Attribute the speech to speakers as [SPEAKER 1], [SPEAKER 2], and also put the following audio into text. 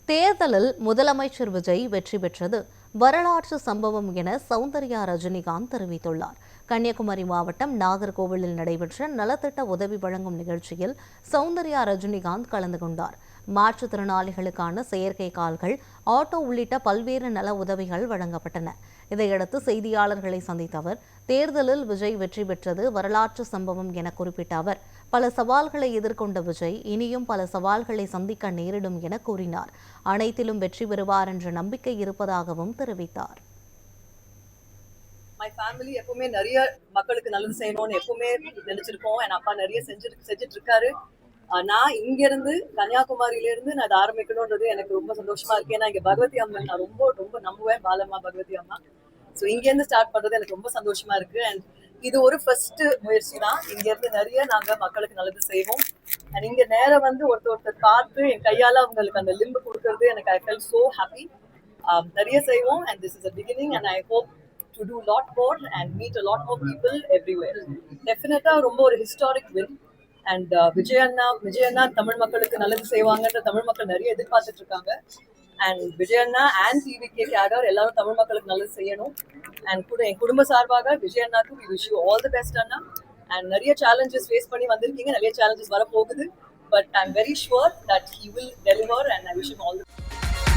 [SPEAKER 1] தேர்தலில் முதலமைச்சர் விஜய் வெற்றி பெற்றது வரலாற்று சம்பவம் என சௌந்தர்யா ரஜினிகாந்த் தெரிவித்துள்ளார். கன்னியாகுமரி மாவட்டம் நாகர்கோவிலில் நடைபெற்ற நலத்திட்ட உதவி வழங்கும் நிகழ்ச்சியில் சௌந்தர்யா ரஜினிகாந்த் கலந்து கொண்டார். மாற்றுத்திறனாளிகளுக்கான செயற்கை கால்கள், ஆட்டோ உள்ளிட்ட பல்வேறு நல உதவிகள் வழங்கப்பட்டன. இதையடுத்து செய்தியாளர்களை சந்தித்த அவர், தேர்தலில் விஜய் வெற்றி பெற்றது வரலாற்று சம்பவம் என குறிப்பிட்ட அவர், பல சவால்களை எதிர்கொண்ட விஜய் இனியும் பல சவால்களை சந்திக்க நேரிடும் என கூறினார். அனைத்திலும் வெற்றி பெறுவார் என்ற நம்பிக்கை இருப்பதாகவும் தெரிவித்தார்.
[SPEAKER 2] மை ஃபேமிலி எப்பவுமே நிறைய மக்களுக்கு நல்லது செய்யணும்னு எப்பவுமே நினைச்சிருக்கோம். என் அப்பா நிறைய செஞ்சுட்டு இருக்காரு. நான் இங்க இருந்து கன்னியாகுமரியில இருந்து நான் அதை ஆரம்பிக்கணும்ன்றது எனக்கு ரொம்ப சந்தோஷமா இருக்கு. ஏன்னா இங்க பகவதி அம்மன் நான் ரொம்ப ரொம்ப நம்புவேன், பாலம்மா பகவதி அம்மா. ஸோ இங்க இருந்து ஸ்டார்ட் பண்றது எனக்கு ரொம்ப சந்தோஷமா இருக்கு. அண்ட் இது ஒரு ஃபர்ஸ்ட் முயற்சி தான். இங்க இருந்து நிறைய நாங்க மக்களுக்கு நல்லது செய்வோம். அண்ட் இங்க நேரம் வந்து ஒருத்தர் பார்த்து என் கையால அவங்களுக்கு அந்த லிம்பு கொடுக்கறது எனக்கு ஐ ஃபெல் சோ ஹாப்பி. நிறைய செய்வோம். And this is a beginning and I hope to do lot more and meet a lot more people everywhere. Definitely ரொம்ப ஒரு historic win. And விஜய் அண்ணா தமிழ் மக்களுக்கு நல்லது செய்வாங்கன்ற தமிழ் மக்கள் நிறைய எதிர்பார்த்துட்டு இருக்காங்க. அண்ட் விஜய் அண்ணா அண்ட் டிவிகே கேடர் எல்லாரும் தமிழ் மக்களுக்கு நல்லது செய்யணும். அண்ட் கூட என் குடும்ப சார்பாக விஜய் அண்ணாக்கு we wish you all the best Anna. And நிறைய சேலஞ்சஸ் ஃபேஸ் பண்ணி வந்திருக்கீங்க, நிறைய சேலஞ்சஸ் வரப்போகுது. But I am very sure that he will deliver and I wish him all the best.